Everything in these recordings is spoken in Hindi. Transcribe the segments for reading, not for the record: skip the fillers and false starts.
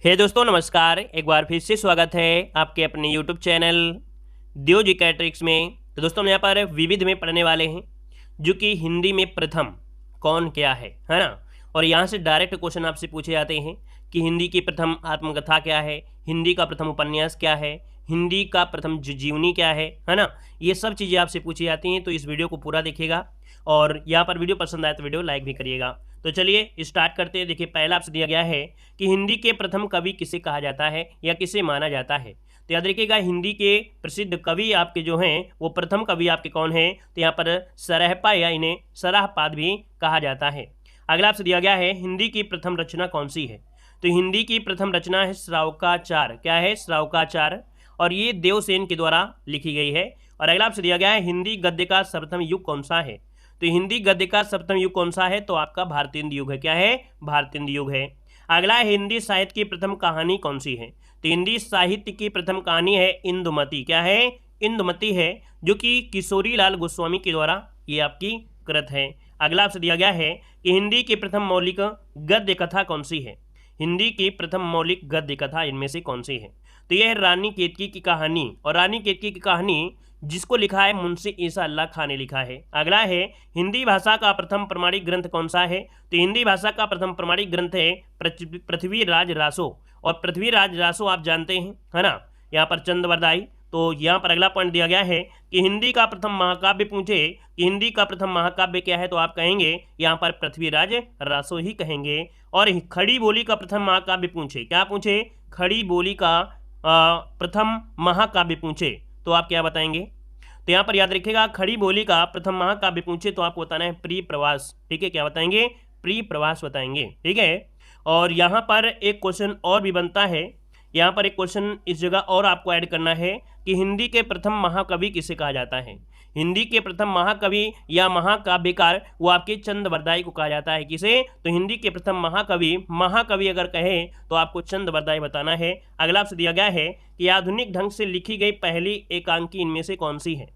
हे दोस्तों नमस्कार। एक बार फिर से स्वागत है आपके अपने यूट्यूब चैनल देव जी कैट्रिक्स में। तो दोस्तों हम यहाँ पर विविध में पढ़ने वाले हैं जो कि हिंदी में प्रथम कौन क्या है ना। और यहाँ से डायरेक्ट क्वेश्चन आपसे पूछे जाते हैं कि हिंदी की प्रथम आत्मकथा क्या है, हिंदी का प्रथम उपन्यास क्या है, हिंदी का प्रथम जीवनी क्या है ना। ये सब चीज़ें आपसे पूछी जाती हैं, तो इस वीडियो को पूरा देखिएगा और यहाँ पर वीडियो पसंद आए तो वीडियो लाइक भी करिएगा। तो चलिए स्टार्ट करते हैं। देखिए पहला आपसे दिया गया है कि हिंदी के प्रथम कवि किसे कहा जाता है या किसे माना जाता है। तो याद रखिएगा हिंदी के प्रसिद्ध कवि आपके जो हैं वो प्रथम कवि आपके कौन हैं, तो यहाँ पर सरहपा या इन्हें सराहपाद भी कहा जाता है। अगला आपसे दिया गया है हिंदी की प्रथम रचना कौन सी है। तो हिंदी की प्रथम रचना है श्रावकाचार। क्या है? श्रावकाचार। और ये देवसेन के द्वारा लिखी गई है। और अगला आपसे दिया गया है हिंदी गद्य का सर्वप्रथम युग कौन सा है। तो हिंदी गद्य का सर्वप्रथम युग कौन सा है, तो आपका भारतेंदु युग है। क्या है? भारतेंदु युग है। अगला है हिंदी साहित्य की प्रथम कहानी कौन सी है। तो हिंदी साहित्य की प्रथम कहानी है इंदुमती। क्या है? इंदुमती है, जो कि किशोरी लाल गोस्वामी के द्वारा ये आपकी कृत है। अगला आपसे दिया गया है कि हिंदी की प्रथम मौलिक गद्य कथा कौन सी है। हिंदी की प्रथम मौलिक गद्य कथा इनमें से कौन सी है। तो यह है रानी केतकी की कहानी। और रानी केतकी की कहानी जिसको लिखा है मुंशी ईसा अल्लाह खान ने लिखा है। अगला है हिंदी भाषा का प्रथम प्रमाणिक ग्रंथ कौन सा है। तो हिंदी भाषा का प्रथम प्रमाणिक ग्रंथ है पृथ्वीराज रासो। और पृथ्वीराज रासो आप जानते हैं, है ना, यहाँ पर चंद्रवरदाई। तो यहाँ पर अगला पॉइंट दिया गया है कि हिंदी का प्रथम महाकाव्य पूछे कि हिंदी का प्रथम महाकाव्य क्या है, तो आप कहेंगे यहाँ पर पृथ्वीराज रासो ही कहेंगे। और खड़ी बोली का प्रथम महाकाव्य पूछे, क्या पूछे? खड़ी बोली का प्रथम महाकाव्य पूछे तो आप क्या बताएंगे। तो यहाँ पर याद रखिएगा खड़ी बोली का प्रथम महाकाव्य पूछे तो आपको बताना है प्रिय प्रवास। ठीक है, क्या बताएंगे? प्रिय प्रवास बताएंगे। ठीक है। और यहाँ पर एक क्वेश्चन और भी बनता है। यहाँ पर एक क्वेश्चन इस जगह और आपको ऐड करना है कि हिंदी के प्रथम महाकवि किसे कहा जाता है। हिंदी के प्रथम महाकवि या महाकाव्यकार वो आपके चंद्रवरदाई को कहा जाता है। किसे? तो हिंदी के प्रथम महाकवि अगर कहे तो आपको चंद्रवरदाई बताना है। अगला आपसे दिया गया है कि आधुनिक ढंग से लिखी गई पहली एकांकी इनमें से कौन सी है।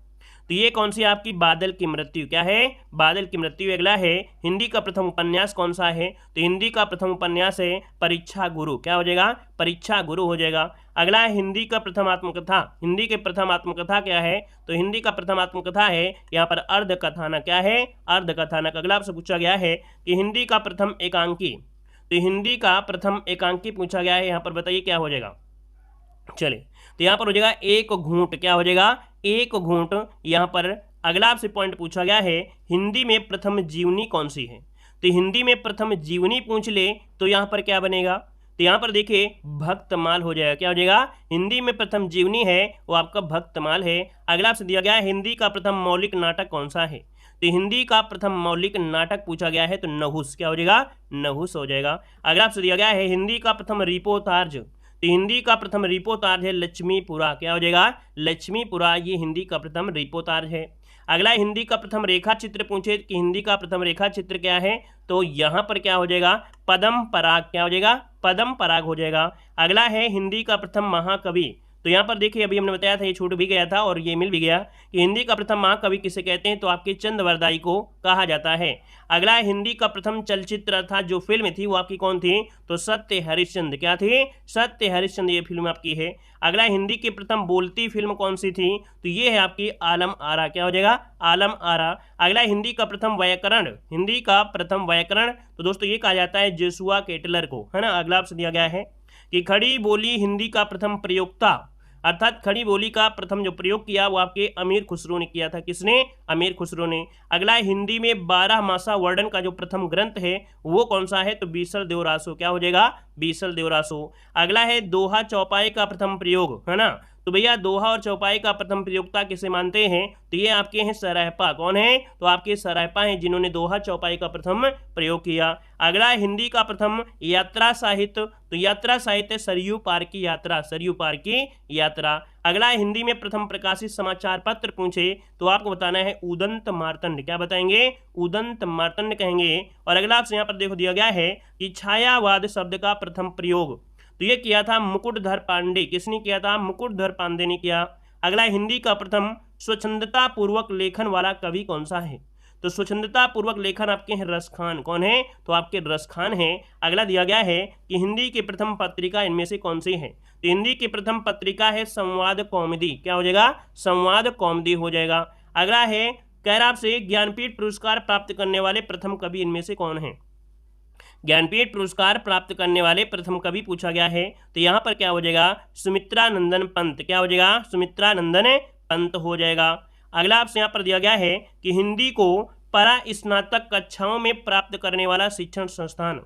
तो ये कौन सी आपकी बादल की मृत्यु। क्या है? बादल की मृत्यु। अगला है हिंदी का प्रथम उपन्यास कौन सा है। तो हिंदी का प्रथम उपन्यास है परीक्षा गुरु। क्या हो जाएगा? परीक्षा गुरु हो जाएगा। अगला है हिंदी का प्रथम आत्मकथा। हिंदी के प्रथम आत्मकथा क्या है। तो हिंदी का प्रथम आत्मकथा है यहाँ पर अर्ध कथानक। क्या है? अर्ध कथानक। अगला आपसे पूछा गया है कि हिंदी का प्रथम एकांकी। तो हिंदी का प्रथम एकांकी पूछा गया है, यहाँ पर बताइए क्या हो जाएगा। चलिए तो यहाँ पर हो जाएगा एक घूंट। क्या हो जाएगा? एक घूंट। यहाँ पर अगला आपसे पॉइंट पूछा गया है हिंदी में प्रथम जीवनी कौन सी है। तो हिंदी में प्रथम जीवनी पूछ ले तो यहाँ पर क्या बनेगा। तो यहाँ पर देखिए भक्तमाल हो जाएगा। क्या हो जाएगा? हिंदी में प्रथम जीवनी है वो आपका भक्तमाल है। अगला आपसे दिया गया है हिंदी का प्रथम मौलिक नाटक कौन सा है। तो हिंदी का प्रथम मौलिक नाटक पूछा गया है तो नहुस। क्या हो जाएगा? नहुस हो जाएगा। अगला आपसे दिया गया है हिंदी का प्रथम रिपोर्तार्ज। तो हिंदी का प्रथम रिपोर्तार्ज है लक्ष्मीपुरा। क्या हो जाएगा? लक्ष्मीपुरा। ये हिंदी का प्रथम रिपोर्तार्ज है। अगला हिंदी का प्रथम रेखा चित्र पूछे कि हिंदी का प्रथम रेखा चित्र क्या है, तो यहाँ पर क्या हो जाएगा? पदम पराग। क्या हो जाएगा? पदम पराग हो जाएगा। अगला है हिंदी का प्रथम महाकवि। तो यहाँ पर देखिए अभी हमने बताया था, ये छूट भी गया था और ये मिल भी गया कि हिंदी का प्रथम महाकवि किसे कहते हैं, तो आपके चंद्रवरदाई को कहा जाता है। अगला है हिंदी का प्रथम चलचित्र अर्थात जो फिल्म थी वो आपकी कौन थी, तो सत्य हरिश्चंद्र। क्या थी? सत्य हरिश्चंद्र ये फिल्म आपकी है। अगला हिंदी की प्रथम बोलती फिल्म कौन सी थी, तो ये है आपकी आलम आरा। क्या हो जाएगा? आलम आरा। अगला हिंदी का प्रथम व्याकरण। हिंदी का प्रथम व्याकरण तो दोस्तों ये कहा जाता है जोशुआ केटलर को, है ना। अगला आपसे दिया गया है कि खड़ी बोली हिंदी का प्रथम प्रयोक्ता अर्थात खड़ी बोली का प्रथम जो प्रयोग किया वो आपके अमीर खुसरो ने किया था। किसने? अमीर खुसरो ने। अगला हिंदी में 12 मासा वर्णन का जो प्रथम ग्रंथ है वो कौन सा है, तो बीसल देवरासो। क्या हो जाएगा? बीसल देवरासो। अगला है दोहा चौपाई का प्रथम प्रयोग, है ना। तो भैया दोहा और चौपाई का प्रथम प्रयोक्ता किसे मानते हैं, तो ये आपके हैं सरहपा। कौन है? तो आपके सरहपा हैं जिन्होंने दोहा चौपाई का प्रथम प्रयोग किया। अगला हिंदी का प्रथम यात्रा साहित्य। तो यात्रा साहित्य सरयू पार की यात्रा। सरयू पार की यात्रा। अगला हिंदी में प्रथम प्रकाशित समाचार पत्र पूछे तो आपको बताना है उदंत मार्तंड। क्या बताएंगे? उदंत मार्तंड कहेंगे। और अगला आपसे यहाँ पर देखो दिया गया है कि छायावाद शब्द का प्रथम प्रयोग तो ये किया था मुकुटधर पांडे। किसने किया था? मुकुटधर पांडे ने किया। अगला हिंदी का प्रथम स्वच्छंदता पूर्वक लेखन वाला कवि कौन सा है, तो तो स्वच्छंदता पूर्वक लेखन आपके हैं रसखान, कौन है? तो आपके रसखान है। अगला दिया गया है कि हिंदी की प्रथम पत्रिका इनमें से कौन सी है? तो हिंदी की प्रथम पत्रिका है संवाद कौमुदी, क्या हो जाएगा? संवाद कौमुदी हो जाएगा। अगला है कह रहा आपसे ज्ञानपीठ पुरस्कार प्राप्त करने वाले प्रथम कवि इनमें से कौन है? ज्ञानपीठ पुरस्कार प्राप्त करने वाले प्रथम कवि पूछा गया है, तो यहाँ पर क्या हो जाएगा? सुमित्रानंदन पंत, क्या हो जाएगा? सुमित्रानंदन पंत हो जाएगा। अगला आपसे यहाँ पर दिया गया है कि हिंदी को परा स्नातक कक्षाओं में प्राप्त करने वाला शिक्षण संस्थान,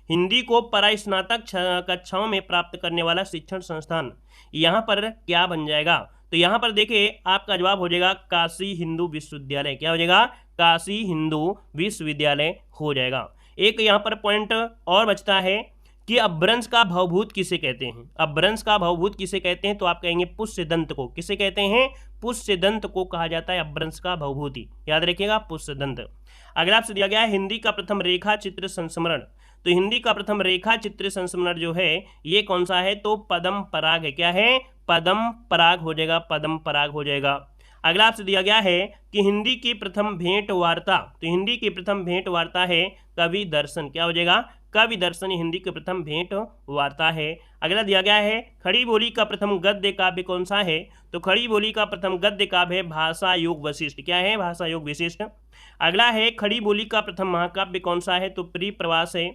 हिंदी को परा स्नातक कक्षाओं में प्राप्त करने वाला शिक्षण संस्थान, यहाँ पर क्या बन जाएगा? तो यहाँ पर देखिए आपका जवाब हो जाएगा काशी हिंदू विश्वविद्यालय, क्या हो जाएगा? काशी हिंदू विश्वविद्यालय हो जाएगा। एक यहाँ पर पॉइंट और बचता है कि अपभ्रंश का भवभूत किसे कहते हैं? अपभ्रंश का भवभूत किसे कहते हैं? तो आप कहेंगे पुष्यदंत को। किसे कहते हैं? पुष्यदंत को कहा जाता है अपभ्रंश का भवभूति, याद रखिएगा पुष्यदंत। अगला आपसे दिया गया है हिंदी का प्रथम रेखा चित्र संस्मरण, तो हिंदी का प्रथम रेखा चित्र संस्मरण जो है ये कौन सा है? तो पदम पराग है, क्या है? पदम पराग हो जाएगा, पदम पराग हो जाएगा। अगला आपसे दिया गया है कि हिंदी की प्रथम भेंट वार्ता, तो हिंदी की प्रथम भेंट वार्ता है कवि दर्शन, क्या हो जाएगा? कवि दर्शन हिंदी की प्रथम भेंट वार्ता है। अगला दिया गया है खड़ी बोली का प्रथम गद्य काव्य कौन सा है? तो खड़ी बोली का प्रथम गद्य काव्य है भाषा योग वशिष्ठ, क्या है? भाषा योग विशिष्ट। अगला है खड़ी बोली का प्रथम महाकाव्य कौन सा है? तो प्रिय प्रवास है,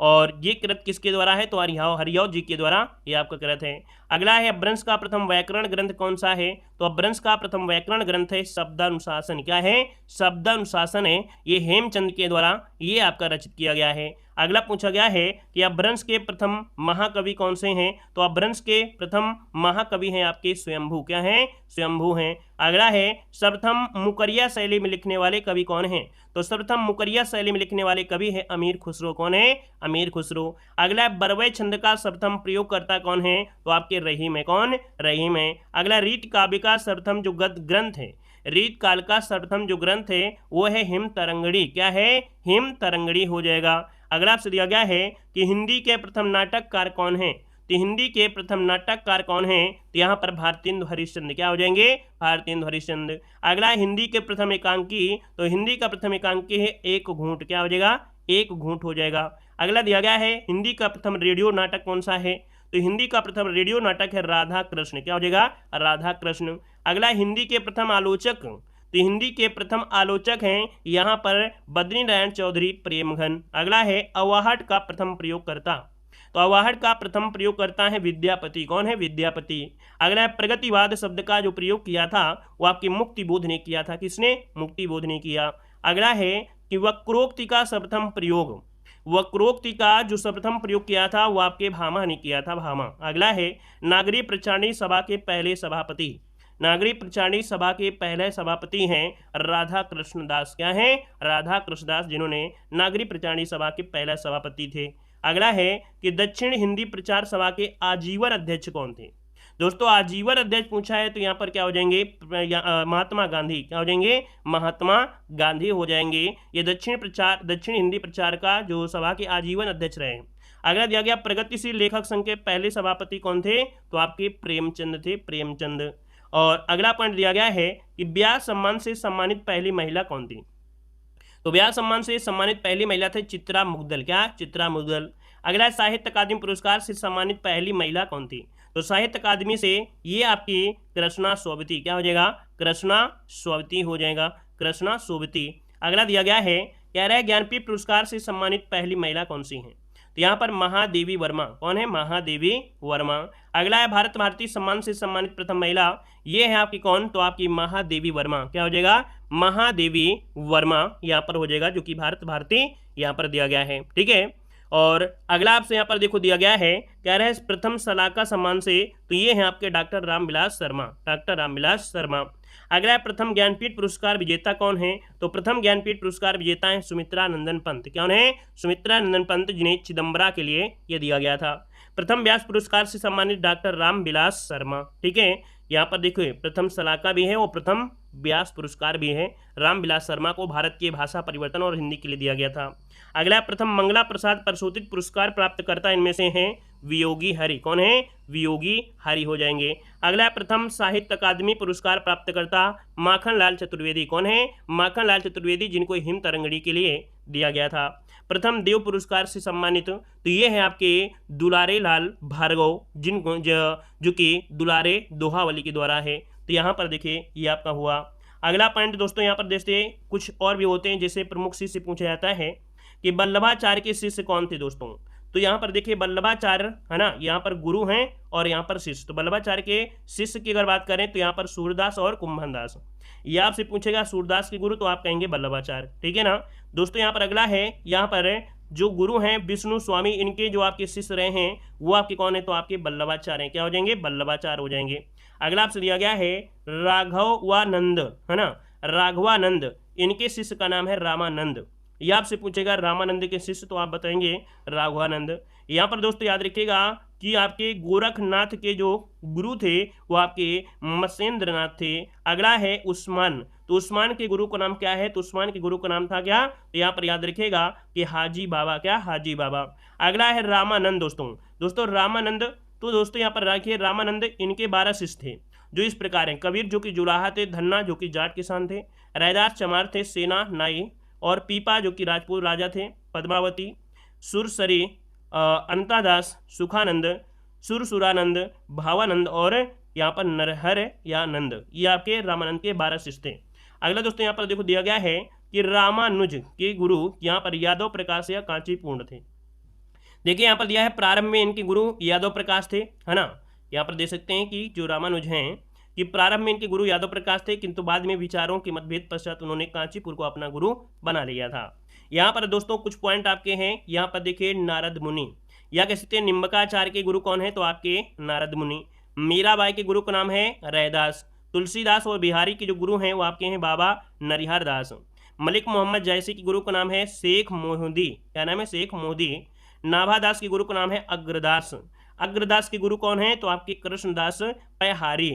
और ये कृत किसके द्वारा है? तो हरियाव जी के द्वारा ये आपका कृत है। अगला है अपभ्रंश का प्रथम व्याकरण ग्रंथ कौन सा है? तो अपभ्रंश का प्रथम व्याकरण ग्रंथ है शब्दानुशासन, क्या है? शब्दानुशासन है, ये हेमचंद के द्वारा ये आपका रचित किया गया है। अगला पूछा गया है कि अपभ्रंश के प्रथम महाकवि कौन से हैं? तो अपभ्रंश के प्रथम महाकवि हैं आपके स्वयंभू, क्या हैं? स्वयंभू हैं। अगला है सर्वप्रथम मुकरिया शैली में लिखने वाले कवि कौन हैं? तो सर्वप्रथम मुकरिया शैली में लिखने वाले कवि है अमीर खुसरो, कौन है? अमीर खुसरो। अगला है बरवै छंद का सर्वप्रथम प्रयोगकर्ता कौन है? तो आपके रहीम है, कौन? रहीम है। अगला रीत काव्य का सर्वप्रथम जो गद्य ग्रंथ है, रीत काल का सर्वप्रथम जो ग्रंथ है वो है हिम तरंगड़ी, क्या है? हिम तरंगड़ी हो जाएगा। अगला आपसे दिया गया है कि हिंदी के प्रथम नाटककार कौन है? तो हिंदी के प्रथम नाटककार कौन है? तो यहाँ पर भारतेंदु हरिश्चंद्र, क्या हो जाएंगे? भारतेंदु हरिश्चंद्र। अगला हिंदी के प्रथम एकांकी, तो हिंदी का प्रथम एकांकी है एक घूंट, क्या हो जाएगा? एक घूंट हो जाएगा। अगला दिया गया है हिंदी का प्रथम रेडियो नाटक कौन सा है? तो हिंदी का प्रथम रेडियो नाटक है राधा कृष्ण, क्या हो जाएगा? राधा कृष्ण। अगला हिंदी के प्रथम आलोचक, तो हिंदी के प्रथम आलोचक हैं यहाँ पर बद्रीनारायण चौधरी प्रेमघन। अगला है अवाहट का प्रथम प्रयोगकर्ता, तो अवाहट का प्रथम प्रयोगकर्ता है विद्यापति, कौन है? विद्यापति। अगला है प्रगतिवाद शब्द का जो प्रयोग किया था वो आपकी मुक्तिबोध ने किया था, किसने? मुक्तिबोध ने किया। अगला है कि वक्रोक्ति का सर्वप्रथम प्रयोग, वक्रोक्ति का जो सर्वप्रथम प्रयोग किया था वो आपके भामा ने किया था, भामा। अगला है नागरिक प्रचारणी सभा के पहले सभापति, नागरिक प्रचारणी सभा के पहले सभापति हैं राधा कृष्णदास, क्या हैं? राधा कृष्णदास, जिन्होंने नागरिक प्रचारणी सभा के पहले सभापति थे। अगला है कि दक्षिण हिंदी प्रचार सभा के आजीवन अध्यक्ष कौन थे? दोस्तों आजीवन अध्यक्ष पूछा है तो यहाँ पर क्या हो जाएंगे? महात्मा गांधी, क्या हो जाएंगे? महात्मा गांधी हो जाएंगे। ये दक्षिण हिंदी प्रचार का जो सभा के आजीवन अध्यक्ष रहे। अगला दिया गया प्रगतिशील लेखक संघ के पहले सभापति कौन थे? तो आपके प्रेमचंद थे, प्रेमचंद। और अगला पॉइंट दिया गया है कि व्यास सम्मान से सम्मानित पहली महिला कौन थी? तो व्यास सम्मान से सम्मानित पहली महिला थे चित्रा मुग्दल, क्या? चित्रा मुग्दल। अगला साहित्य अकादमी पुरस्कार से सम्मानित पहली महिला कौन थी? तो साहित्य अकादमी से ये आपकी कृष्णा सोबती, क्या हो जाएगा? कृष्णा सोबती हो जाएगा, कृष्णा सोबती। अगला दिया गया है कह रहा है ज्ञानपीठ पुरस्कार से सम्मानित पहली महिला कौन सी है? तो यहाँ पर महादेवी वर्मा, कौन है? महादेवी वर्मा। अगला है भारत भारती सम्मान से सम्मानित प्रथम महिला, ये है आपकी कौन? तो आपकी महादेवी वर्मा, क्या हो जाएगा? महादेवी वर्मा यहाँ पर हो जाएगा, जो कि भारत भारती यहाँ पर दिया गया है, ठीक है। और अगला आपसे यहाँ पर देखो दिया गया है कह रहे हैं प्रथम सलाहकार सम्मान से, तो ये है आपके डॉक्टर रामविलास शर्मा, डॉक्टर रामविलास शर्मा। अगला है प्रथम ज्ञानपीठ पुरस्कार विजेता कौन है? तो प्रथम ज्ञानपीठ पुरस्कार विजेता है सुमित्रानंदन पंत, कौन है? सुमित्रानंदन पंत, जिन्हें चिदम्बरा के लिए यह दिया गया था। प्रथम व्यास पुरस्कार से सम्मानित डॉक्टर रामविलास शर्मा, ठीक है। यहाँ पर देखिए प्रथम सलाका भी है और प्रथम व्यास पुरस्कार भी है। रामविलास शर्मा को भारत की भाषा परिवर्तन और हिंदी के लिए दिया गया था। अगला प्रथम मंगला प्रसाद प्रसूतित पुरस्कार प्राप्तकर्ता इनमें से हैं वियोगी हरि। कौन है? वियोगी हरि हो जाएंगे। अगला प्रथम साहित्य अकादमी पुरस्कार प्राप्तकर्ता माखनलाल चतुर्वेदी। कौन है? माखनलाल चतुर्वेदी, जिनको हिम तरंगड़ी के लिए दिया गया था। प्रथम देव पुरस्कार से सम्मानित तो ये है आपके दुलारे लाल भार्गव, जिनको जो कि दुलारे दोहावली के द्वारा है। तो यहाँ पर देखिए ये आपका हुआ। अगला पॉइंट दोस्तों यहाँ पर देखते कुछ और भी होते हैं, जैसे प्रमुख शिष्य पूछा जाता है कि वल्लभाचार्य के शिष्य कौन थे दोस्तों। तो यहाँ पर देखिए वल्लभाचार्य है ना, यहाँ पर गुरु हैं और यहाँ पर शिष्य। तो वल्लभाचार्य के शिष्य की अगर बात करें तो यहाँ पर सूरदास और कुंभनदास। ये आपसे पूछेगा सूरदास के गुरु तो आप कहेंगे वल्लभाचार्य, ठीक है ना दोस्तों। यहाँ पर अगला है, यहाँ पर जो गुरु हैं विष्णु स्वामी, इनके जो आपके शिष्य रहे हैं वो आपके कौन है? तो आपके वल्लभाचार्य हैं। क्या हो जाएंगे? वल्लभाचार्य हो जाएंगे। अगला आपसे दिया गया है राघवानंद, है ना, राघवानंद, इनके शिष्य का नाम है रामानंद। यह आपसे पूछेगा रामानंद के शिष्य तो आप बताएंगे राघवानंद। यहाँ पर दोस्तों याद रखिएगा कि आपके गोरखनाथ के जो गुरु थे वो आपके मत्स्येंद्रनाथ थे। अगला है उस्मान, तो उस्मान के गुरु का नाम क्या है? तो उस्मान के गुरु का नाम था क्या? तो यहाँ पर याद रखिएगा कि हाजी बाबा। क्या? हाजी बाबा। अगला है रामानंद दोस्तों रामानंद, तो दोस्तों यहाँ पर रखिए रामानंद, इनके 12 शिष्य थे जो इस प्रकार हैं। कबीर जो कि जुलाहा थे, धन्ना जो कि जाट किसान थे, रैदास चमार थे, सेना नाई, और पीपा जो कि राजपूत राजा थे, पद्मावती, सुरसरी, अंतादास, सुखानंद, सुरसुरानंद, भावानंद और यहाँ पर नरहर या नंद। ये आपके रामानंद के 12 शिष्य थे। अगला दोस्तों यहाँ पर देखो दिया गया है कि रामानुज के गुरु यहाँ पर यादव प्रकाश या कांचीपूर्ण थे। देखिए यहाँ पर दिया है प्रारंभ में इनके गुरु यादव प्रकाश थे, है ना। यहाँ पर देख सकते हैं कि जो रामानुज हैं कि प्रारंभ में इनके गुरु यादव प्रकाश थे, किंतु बाद में विचारों के मतभेद पश्चात उन्होंने कांचीपुर को अपना गुरु बना लिया था। यहाँ पर दोस्तों कुछ पॉइंट आपके हैं। यहाँ पर देखिए नारद मुनि, या कह सकते हैं निम्बकाचार्य के गुरु कौन है? तो आपके नारद मुनि। मीराबाई के गुरु का नाम है रैदास। तुलसीदास और बिहारी के जो गुरु हैं वो आपके हैं बाबा नरिहर दास। मलिक मोहम्मद जैसी के गुरु का नाम है शेख मोहदी। क्या नाम है? शेख मोदी। नाभादास के गुरु का नाम है अग्रदास। अग्रदास के गुरु कौन है? तो आपके कृष्णदास पैहारी।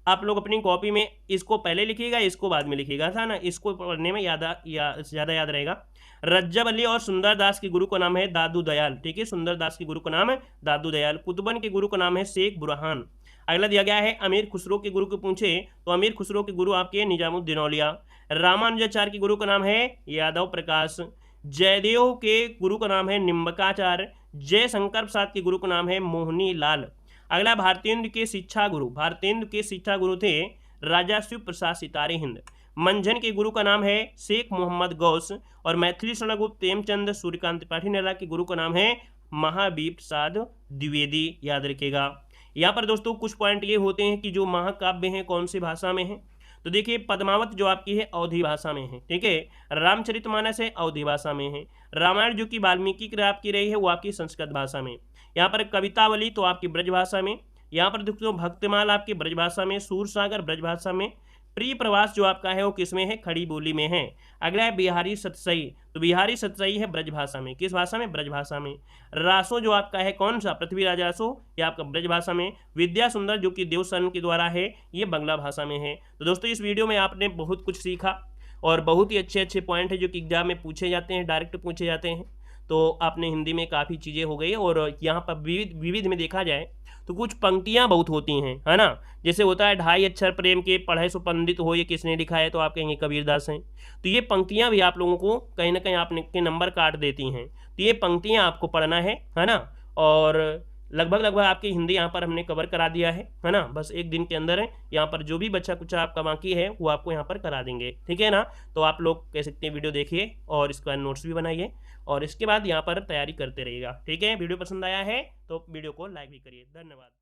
आप लोग अपनी कॉपी में इसको पहले लिखिएगा, इसको बाद में लिखिएगा, था ना, इसको पढ़ने में ज़्यादा याद रहेगा। रज्जब अली और सुंदरदास के गुरु का नाम है दादू दयाल। ठीक है, सुंदरदास के गुरु का नाम है दादू दयाल। कुतुबन के गुरु का नाम है शेख बुरहान। अगला दिया गया है अमीर खुसरो के गुरु को पूछे तो अमीर खुसरो के गुरु आपके निजामुद्दीन औलिया। रामानुजाचार्य के गुरु का नाम है यादव प्रकाश। जयदेव के गुरु का नाम है निम्बकाचार्य। जयशंकर प्रसाद के गुरु का नाम है मोहनी लाल। अगला भारतेंद्र के शिक्षा गुरु थे राजा शिव प्रसाद सितारे हिंद। मंझन के गुरु का नाम है शेख मोहम्मद गौस। और मैथिली शरणगुप्त प्रेमचंद सूर्यकांत त्रिपाठी नेला के गुरु का नाम है महावीर प्रसाद द्विवेदी। याद रखिएगा। यहाँ पर दोस्तों कुछ पॉइंट ये होते हैं कि जो महाकाव्य हैं कौन सी भाषा में हैं। तो देखिए पद्मावत जो आपकी है अवधी भाषा में है, ठीक है। रामचरितमानस है अवधी भाषा में है। रामायण जो कि वाल्मीकि की आपकी रही है वो आपकी संस्कृत भाषा में। यहाँ पर कवितावली तो आपकी ब्रज भाषा में। यहाँ पर दोस्तों भक्तमाल आपकी ब्रज भाषा में। सूरसागर ब्रज भाषा में। प्रिय प्रवास जो आपका है वो किसमें है? खड़ी बोली में है। अगला है बिहारी सतसई, तो बिहारी सतसई है ब्रज भाषा में। किस भाषा में? ब्रज भाषा में। रासो जो आपका है कौन सा? पृथ्वीराज रासो, ये आपका ब्रज भाषा में। विद्या सुंदर जो कि देवसन के द्वारा है ये बंगला भाषा में है। तो दोस्तों इस वीडियो में आपने बहुत कुछ सीखा और बहुत ही अच्छे अच्छे पॉइंट है जो कि एग्जाम में पूछे जाते हैं, डायरेक्ट पूछे जाते हैं। तो आपने हिंदी में काफ़ी चीज़ें हो गई और यहाँ पर विविध में देखा जाए तो कुछ पंक्तियाँ बहुत होती हैं, है ना। जैसे होता है 2.5 अक्षर प्रेम के पढ़े सो पंडित हो, ये किसने लिखा है? तो आप कहेंगे कबीरदास हैं। तो ये पंक्तियाँ भी आप लोगों को कहीं ना कहीं आपने के नंबर काट देती हैं। तो ये पंक्तियाँ आपको पढ़ना है ना। और लगभग आपकी हिंदी यहाँ पर हमने कवर करा दिया है ना। बस एक दिन के अंदर है, यहाँ पर जो भी बच्चा कुछ आपका बाकी है वो आपको यहाँ पर करा देंगे, ठीक है ना। तो आप लोग कह सकते हैं वीडियो देखिए और इसके बाद नोट्स भी बनाइए और इसके बाद यहाँ पर तैयारी करते रहिएगा, ठीक है। वीडियो पसंद आया है तो वीडियो को लाइक भी करिए। धन्यवाद।